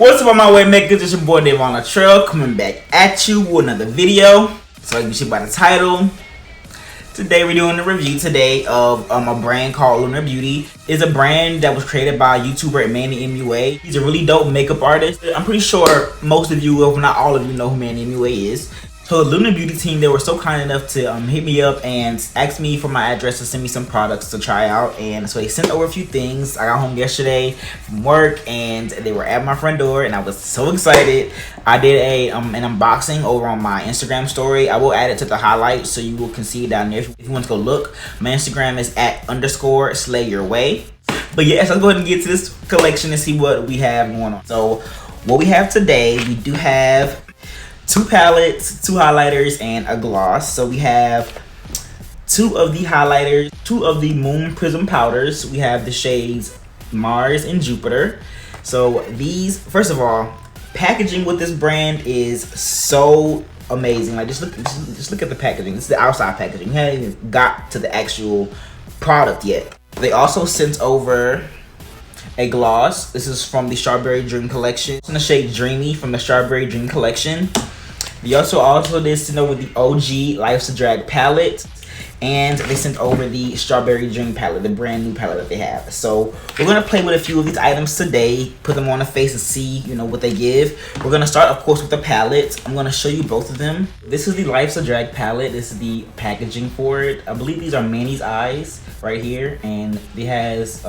What's up, all my Waymakers? It's your boy Dave on the trail, coming back at you with another video. So like you see by the title, today we're doing a review today of a brand called Lunar Beauty. It's a brand that was created by YouTuber Manny MUA. He's a really dope makeup artist. I'm pretty sure most of you, if not all of you, know who Manny MUA is. So the Lunar Beauty team, they were so kind enough to hit me up and ask me for my address to send me some products to try out. And so they sent over a few things. I got home yesterday from work and they were at my front door and I was so excited. I did an unboxing over on my Instagram story. I will add it to the highlights so you can see it down there if you want to go look. My Instagram is @_SlayYourWay. But yes, let's go ahead and get to this collection and see what we have going on. So what we have today, we do have 2 palettes, 2 highlighters, and a gloss. So we have 2 of the highlighters, 2 of the Moon Prism powders. We have the shades Mars and Jupiter. So these, first of all, packaging with this brand is so amazing. Like just look at the packaging. This is the outside packaging. We haven't even got to the actual product yet. They also sent over a gloss. This is from the Strawberry Dream collection. It's in the shade Dreamy from the Strawberry Dream collection. They also did send over the OG Life's a Drag palette, and they sent over the Strawberry Dream palette, the brand new palette that they have. So we're gonna play with a few of these items today, put them on the face and see, what they give. We're gonna start, of course, with the palette. I'm gonna show you both of them. This is the Life's a Drag palette. This is the packaging for it. I believe these are Manny's eyes right here, and it has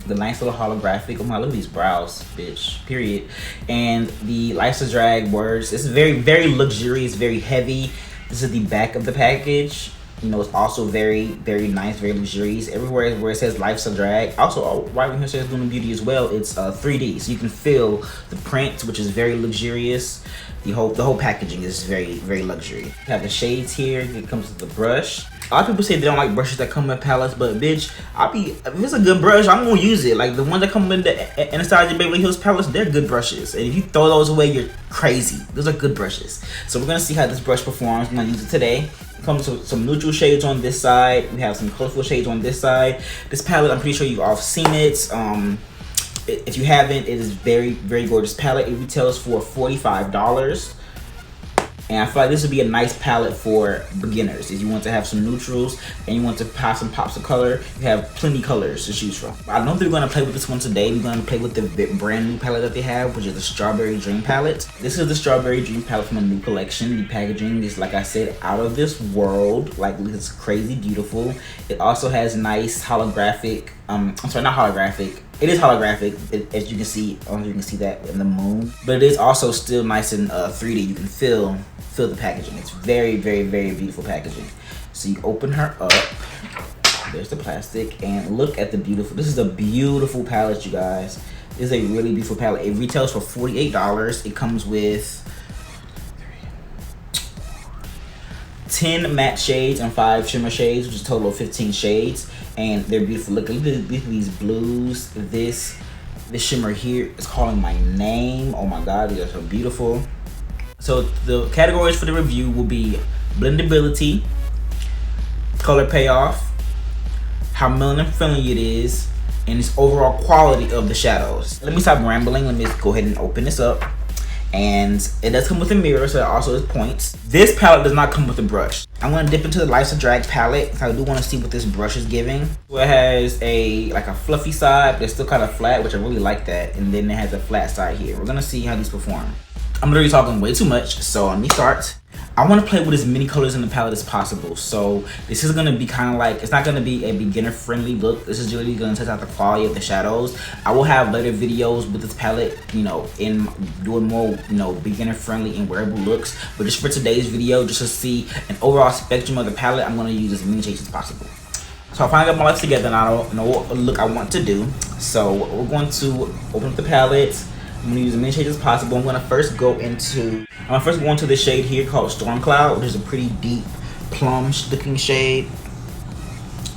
the nice little holographic. Oh my, look at these brows, bitch, period. And the Life's a Drag words. It's very, very luxurious, very heavy. This is the back of the package. It's also very, very nice, very luxurious. Everywhere where it says Life's a Drag. Also, right when it says Lunar Beauty as well, it's 3D. So you can feel the print, which is very luxurious. The whole packaging is very, very luxury. You have the shades here. It comes with the brush. A lot of people say they don't like brushes that come with palettes, but bitch, if it's a good brush, I'm gonna use it. Like the ones that come in the Anastasia Beverly Hills palettes, they're good brushes. And if you throw those away, you're crazy. Those are good brushes. So we're gonna see how this brush performs. I'm gonna use it today. It comes with some neutral shades on this side. We have some colorful shades on this side. This palette, I'm pretty sure you've all seen it. If you haven't, it is very, very gorgeous palette. It retails for $45. And I feel like this would be a nice palette for beginners. If you want to have some neutrals and you want to have some pops of color, you have plenty colors to choose from. I don't think we're going to play with this one today. We're going to play with the brand new palette that they have, which is the Strawberry Dream palette. This is the Strawberry Dream palette from a new collection. The packaging is, like I said, out of this world. Like, it's crazy beautiful. It also has nice holographic, I'm sorry, not holographic. It is holographic, as you can see. I don't know if you can see that in the moon. But it is also still nice in 3D. You can feel the packaging. It's very, very, very beautiful packaging. So you open her up. There's the plastic. And look at the beautiful. This is a beautiful palette, you guys. This is a really beautiful palette. It retails for $48. It comes with 10 matte shades and 5 shimmer shades, which is a total of 15 shades. And they're beautiful. Look at these blues. This shimmer here is calling my name. Oh my god, these are so beautiful. So the categories for the review will be blendability, color payoff, how melanin friendly it is, and its overall quality of the shadows. Let me stop rambling. Let me just go ahead and open this up. And it does come with a mirror, so it also has points. This palette does not come with a brush. I'm gonna dip into the Life's a Drag palette. I do want to see what this brush is giving. So it has a fluffy side, but it's still kind of flat, which I really like that. And then it has a flat side here. We're gonna see how these perform. I'm literally talking way too much, so let me start. I want to play with as many colors in the palette as possible. So this is going to be kind of like, it's not going to be a beginner friendly look. This is really going to test out the quality of the shadows. I will have later videos with this palette, in doing more, beginner friendly and wearable looks. But just for today's video, just to see an overall spectrum of the palette, I'm going to use as many shades as possible. So I finally got my life together and I don't know what look I want to do. So we're going to open up the palette. I'm gonna use as many shades as possible. I'm gonna first go into the shade here called Storm Cloud, which is a pretty deep plum looking shade.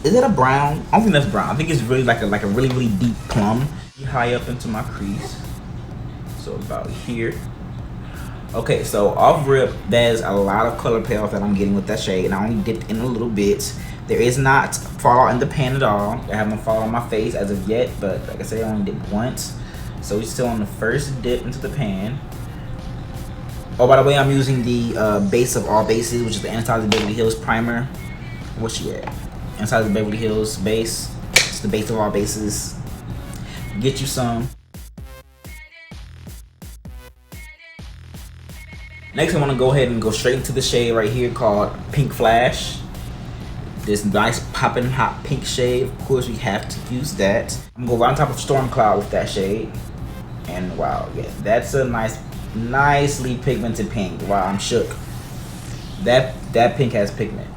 Is that a brown? I don't think that's brown. I think it's really like a really, really deep plum. High up into my crease. So about here. Okay, so off rip, there's a lot of color payoff that I'm getting with that shade, and I only dipped in a little bit. There is not fallout in the pan at all. I haven't fallen on my face as of yet, but like I said, I only dipped once. So we're still on the first dip into the pan. Oh, by the way, I'm using the base of all bases, which is the Anastasia Beverly Hills primer. What's she at? Anastasia Beverly Hills base. It's the base of all bases. Get you some. Next, I want to go ahead and go straight into the shade right here called Pink Flash. This nice poppin' hot pink shade. Of course, we have to use that. I'm gonna go right on top of Storm Cloud with that shade. And wow, yeah, that's a nicely pigmented pink. Wow, I'm shook. That pink has pigment.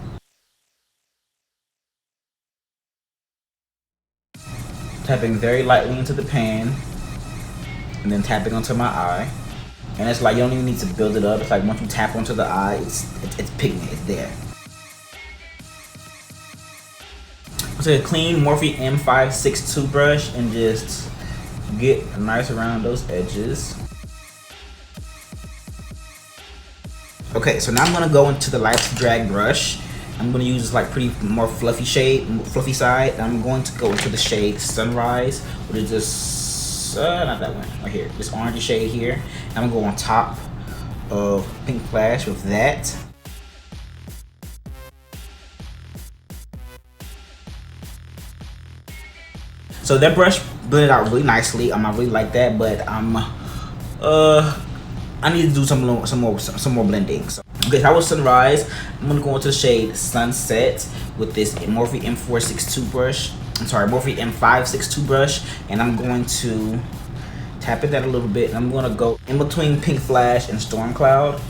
Tapping very lightly into the pan, and then tapping onto my eye. And it's like you don't even need to build it up. It's like once you tap onto the eye, it's pigment. It's there. Take a clean Morphe M562 brush and just get nice around those edges. Okay, so now I'm gonna go into the light drag brush. I'm gonna use like pretty more fluffy shade, fluffy side. And I'm going to go into the shade Sunrise, which is just not that one right here. This orangey shade here. I'm gonna go on top of Pink Flash with that. So that brush blended out really nicely. I really like that, but I need to do some more blending. So, okay, that was Sunrise. I'm gonna go into the shade Sunset with this Morphe M462 brush. I'm sorry, Morphe M562 brush, and I'm going to tap it that a little bit. And I'm gonna go in between Pink Flash and Storm Cloud,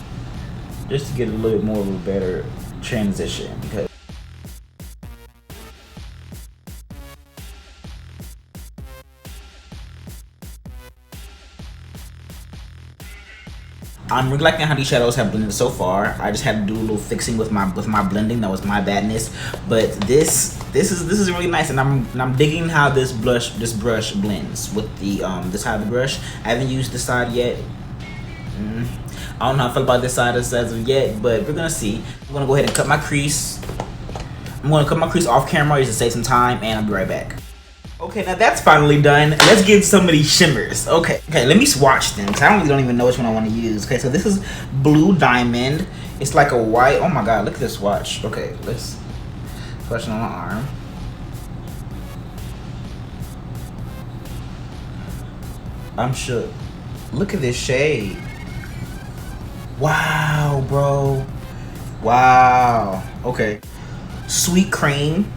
just to get a little bit more of a better transition. Because I'm really liking how these shadows have blended so far. I just had to do a little fixing with my blending. That was my badness. But this is really nice, and I'm digging how this brush blends with the this side of the brush. I haven't used this side yet. I don't know how I feel about this side as of yet, but we're gonna see. I'm gonna go ahead and cut my crease. I'm gonna cut my crease off camera just to save some time, and I'll be right back. Okay, now that's finally done. Let's get some of these shimmers. Okay, let me swatch them, because I don't even know which one I want to use. Okay, so this is Blue Diamond. It's like a white. Oh my god, look at this swatch. Okay, let's swatch it on my arm. I'm shook. Look at this shade. Wow, bro. Wow. Okay. Sweet Cream.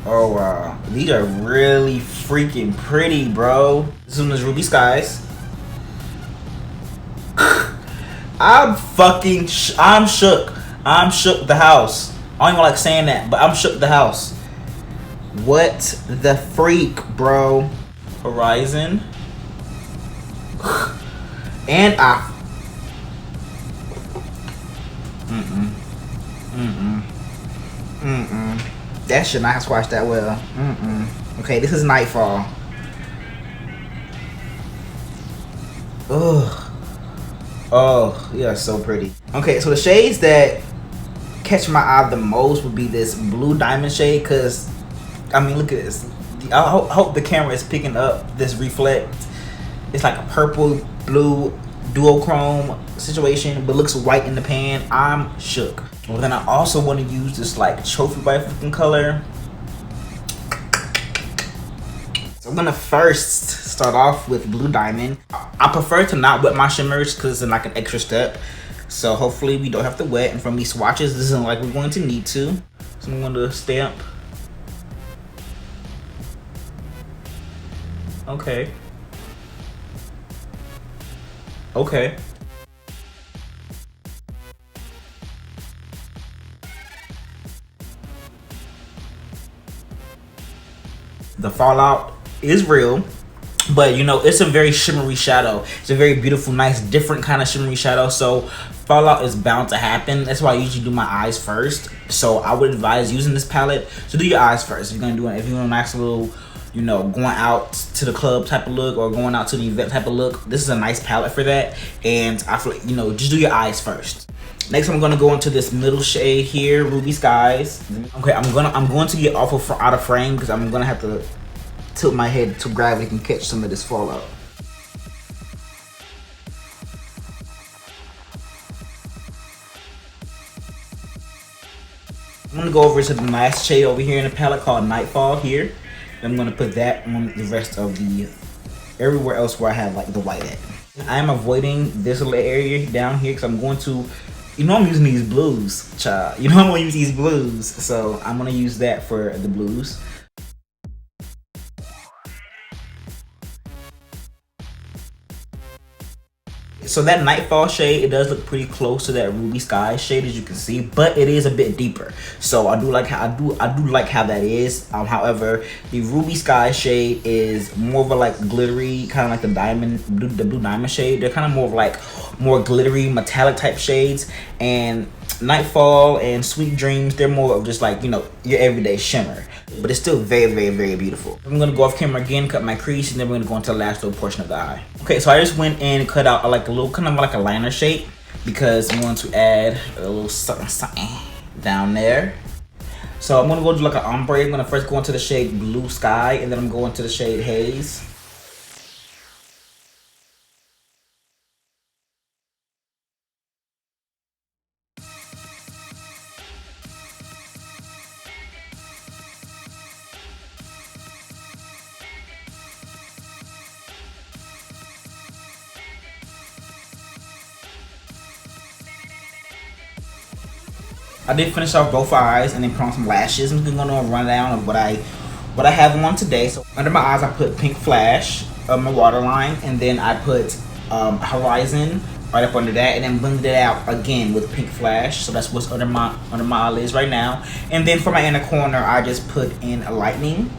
Oh wow, these are really freaking pretty, bro. This one is Ruby Skies. I'm shook. I'm shook the house. I don't even like saying that, but I'm shook the house. What the freak, bro? Horizon. And that should not have squashed that well. Okay, this is Nightfall. Ugh. Oh, yeah, so pretty. Okay, so the shades that catch my eye the most would be this Blue Diamond shade, because, I mean, look at this. I hope the camera is picking up this reflect. It's like a purple, blue, duochrome situation, but looks white in the pan. I'm shook. Well, then I also want to use this like trophy wife looking color. So I'm gonna first start off with Blue Diamond. I prefer to not wet my shimmers because it's like an extra step. So hopefully we don't have to wet. And from these swatches, this isn't like we're going to need to. So I'm going to stamp. Okay. Okay. The fallout is real, but you know, it's a very shimmery shadow. It's a very beautiful, nice, different kind of shimmery shadow. So fallout is bound to happen. That's why I usually do my eyes first. So I would advise using this palette to do your eyes first. If you're gonna do it, if you want a nice little, you know, going out to the club type of look or going out to the event type of look, this is a nice palette for that. And I feel like, you know, just do your eyes first. Next, I'm gonna go into this middle shade here, Ruby Skies. Okay, I'm going to get out of frame because I'm gonna have to tilt my head so gravity can catch some of this fallout. I'm gonna go over to the last shade over here in the palette called Nightfall here. And I'm gonna put that on the rest of the everywhere else where I have like the white at. I am avoiding this little area down here because I'm going to, you know, I'm using these blues, child. You know I'm gonna use these blues, so I'm gonna use that for the blues. So that Nightfall shade, it does look pretty close to that Ruby Sky shade, as you can see, but it is a bit deeper. So I do like how that is. However, the Ruby Sky shade is more of a like glittery, kind of like the blue diamond shade. They're kind of more of like more glittery metallic type shades, and Nightfall and Sweet Dreams, they're more of just like, you know, your everyday shimmer, but it's still very, very, very beautiful. I'm gonna go off camera again, cut my crease, and then we're gonna go into the last little portion of the eye. Okay, so I just went and cut out like a little, kind of like a liner shape, because I'm going to add a little something down there. So I'm gonna go do like an ombre. I'm gonna first go into the shade Blue Sky, and then I'm going to the shade Haze. I did finish off both eyes and then put on some lashes. I'm gonna do a rundown of what I have on today. So under my eyes, I put Pink Flash, my waterline, and then I put Horizon right up under that, and then blended it out again with Pink Flash. So that's what's under my eyelids right now. And then for my inner corner, I just put in a Lightning.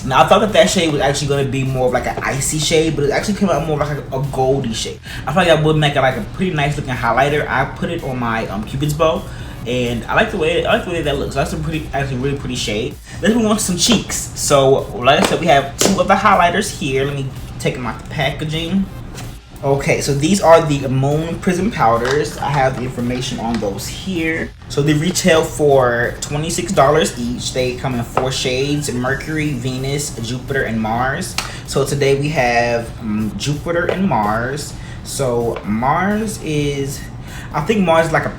Now I thought that shade was actually going to be more of like an icy shade, but it actually came out more like a goldy shade. I feel like that would make it like a pretty nice looking highlighter. I put it on my Cupid's bow, and I like the way that looks. So that's a actually really pretty shade. Let's move on to some cheeks. So like I said, we have two of the highlighters here. Let me take them out the packaging. Okay, so these are the Moon Prism powders. I have the information on those here. So they retail for $26 each. They come in 4 shades: Mercury, Venus, Jupiter, and Mars. So today we have Jupiter and Mars. So Mars is, I think Mars is like a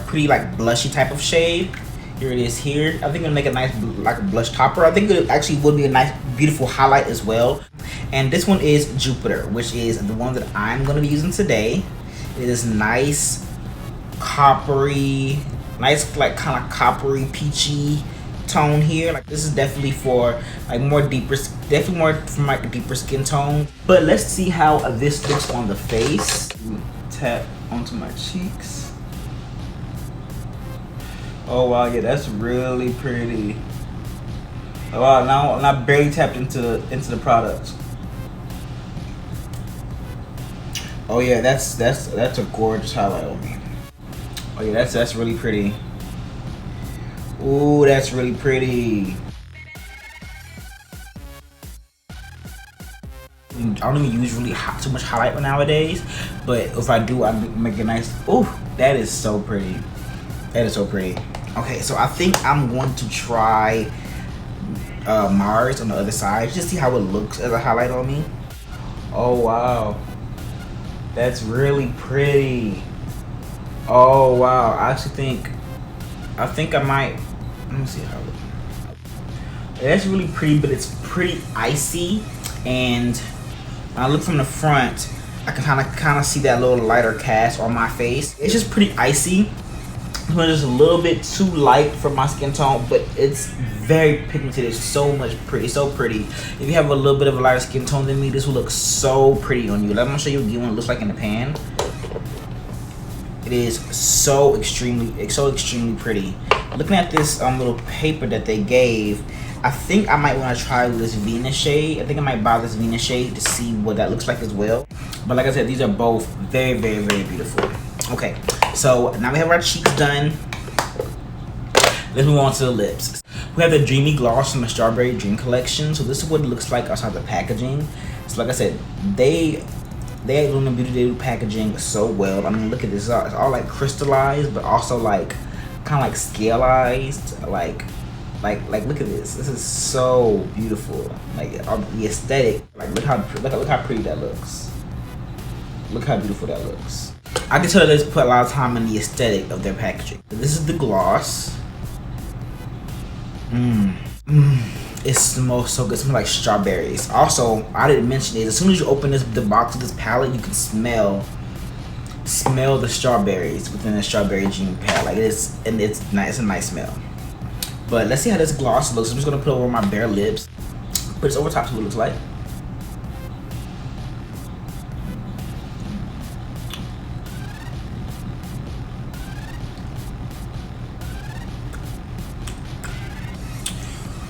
pretty like blushy type of shade. Here it is here. I think it'll make a nice like a blush topper. I think it actually would be a nice beautiful highlight as well. And this one is Jupiter, which is the one that I'm going to be using today. It is nice coppery, nice like kind of coppery peachy tone here. Like this is definitely for like more deeper, definitely more from like a deeper skin tone. But let's see how this looks on the face. Tap onto my cheeks. Oh wow, yeah, that's really pretty. Oh wow, now I barely tapped into the product. Oh yeah, that's a gorgeous highlight on me. Oh yeah, that's really pretty. Ooh, that's really pretty. I don't even use really too much highlight nowadays, but if I do, I make a nice. Ooh, that is so pretty. That is so pretty. Okay, so I think I'm going to try Mars on the other side, just see how it looks as a highlight on me. Oh wow, that's really pretty. Oh wow, I actually think I might. Let me see how it looks. That's really pretty, but it's pretty icy, and when I look from the front, I can kind of see that little lighter cast on my face. It's just pretty icy. It's just a little bit too light for my skin tone, but it's very pigmented. It's so pretty. If you have a little bit of a lighter skin tone than me, this will look so pretty on you. I'm gonna show you what it looks like in the pan. It is so extremely pretty. Looking at this little paper that they gave, I think I might want to try this Venus shade. I think I might buy this Venus shade to see what that looks like as well. But like I said, these are both very, very, very beautiful. Okay, so now we have our cheeks done. Let's move on to the lips. We have the Dreamy Gloss from the Strawberry Dream Collection. So this is what it looks like outside the packaging. So like I said, they at Lunar Beauty, they do packaging so well. I mean, look at this. It's all like crystallized, but also like kind of like scaleized. Like Like look at this. This is so beautiful. Like the aesthetic. Like look how pretty that looks. Look how beautiful that looks. I can tell they put a lot of time in the aesthetic of their packaging. This is the gloss. It smells so good. It smells like strawberries. Also, I didn't mention it. As soon as you open the box of this palette, you can smell the strawberries within the strawberry dream palette. Like it's nice. It's a nice smell. But let's see how this gloss looks. I'm just gonna put it over my bare lips. Put this over top to what it looks like.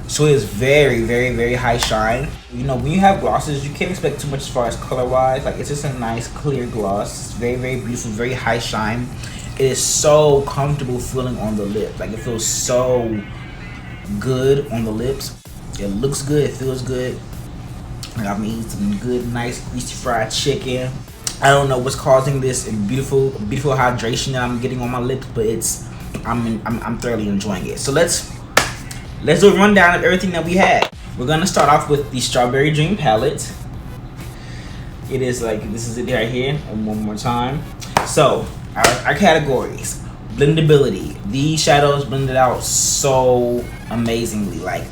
So it's very high shine. You know, when you have glosses, you can't expect too much as far as color wise. Like it's just a nice clear gloss. It's very beautiful, very high shine. It is so comfortable feeling on the lip. Like it feels so good on the lips. It looks good, it feels good. Like I'm eating some good, nice, greasy fried chicken. I don't know what's causing this beautiful hydration that I'm getting on my lips, but I'm thoroughly enjoying it. So let's do a rundown of everything that we had. We're gonna start off with the Strawberry Dream palette. It is like, this is it right here, and one more time. So our categories: blendability. These shadows blended out so amazingly. Like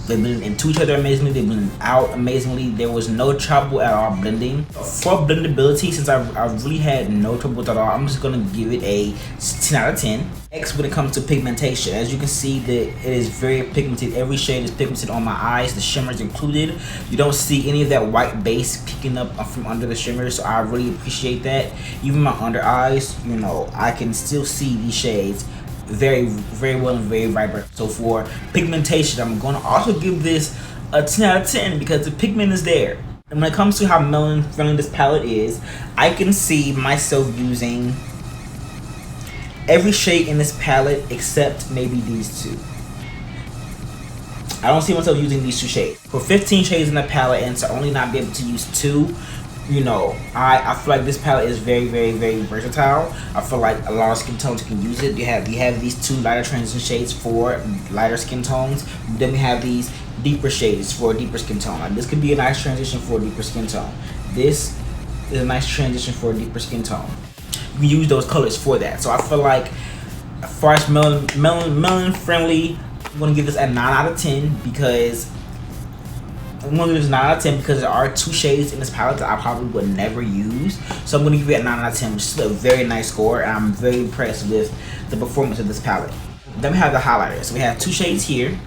they blended into each other amazingly. They blended out amazingly. There was no trouble at all blending. For blendability, since I really had no trouble with it at all, I'm just gonna give it a 10 out of 10. Next, when it comes to pigmentation, as you can see, that it is very pigmented. Every shade is pigmented on my eyes, the shimmers included. You don't see any of that white base peeking up from under the shimmers, so I really appreciate that. Even my under eyes, you know, I can still see these shades very well and very vibrant. So for pigmentation, I'm going to also give this a 10 out of 10 because the pigment is there. And when it comes to how melanin friendly this palette is, I can see myself using every shade in this palette except maybe these two. I don't see myself using these two shades. For 15 shades in the palette and to only not be able to use two, you know, I feel like this palette is very versatile. I feel like a lot of skin tones can use it. You have these two lighter transition shades for lighter skin tones. Then we have these deeper shades for a deeper skin tone. Like this could be a nice transition for a deeper skin tone. This is a nice transition for a deeper skin tone. You can use those colors for that. So I feel like as far as melanin friendly, I'm gonna give this a 9 out of 10 because I'm gonna give this 9 out of 10 because there are two shades in this palette that I probably would never use. So I'm gonna give it a 9 out of 10, which is a very nice score, and I'm very impressed with the performance of this palette. Then we have the highlighters. So we have two shades here.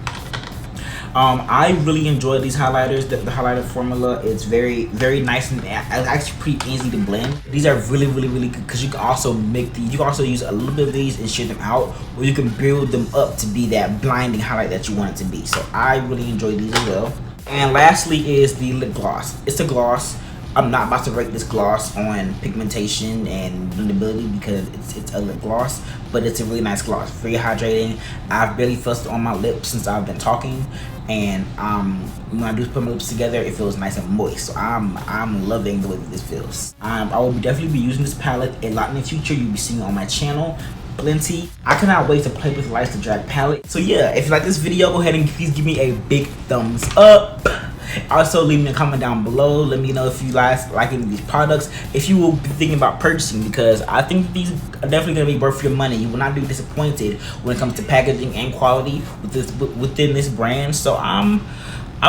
I really enjoy these highlighters. The highlighter formula is very nice and actually pretty easy to blend. These are really good because you can also make these. You can also use a little bit of these and shade them out, or you can build them up to be that blinding highlight that you want it to be. So I really enjoy these as well. And lastly is the lip gloss. It's a gloss. I'm not about to rate this gloss on pigmentation and blendability because it's a lip gloss, but it's a really nice gloss, very hydrating. I've barely felt it on my lips since I've been talking, and when I do put my lips together, it feels nice and moist. So I'm loving the way that this feels. I will definitely be using this palette a lot in the future. You'll be seeing it on my channel plenty. I cannot wait to play with Lights to Drag palette. So yeah, if you like this video, go ahead and please give me a big thumbs up. Also, leave me a comment down below. Let me know if you guys like any of these products, if you will be thinking about purchasing, because I think these are definitely going to be worth your money. You will not be disappointed when it comes to packaging and quality within this brand. So I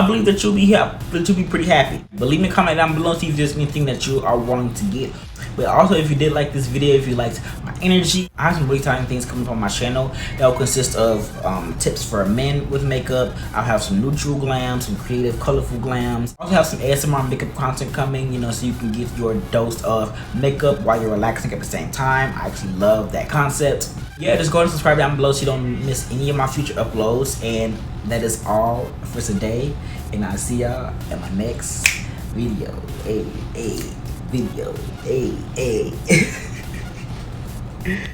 believe that you'll be pretty happy. But leave me a comment down below, see if there's anything that you are wanting to get. But also, if you did like this video, if you liked my energy, I have some really exciting things coming from my channel that will consist of tips for men with makeup. I'll have some neutral glam, some creative, colorful glams. I also have some ASMR makeup content coming, you know, so you can get your dose of makeup while you're relaxing at the same time. I actually love that concept. Yeah, just go and subscribe down below so you don't miss any of my future uploads. And that is all for today, and I'll see y'all in my next video. Video.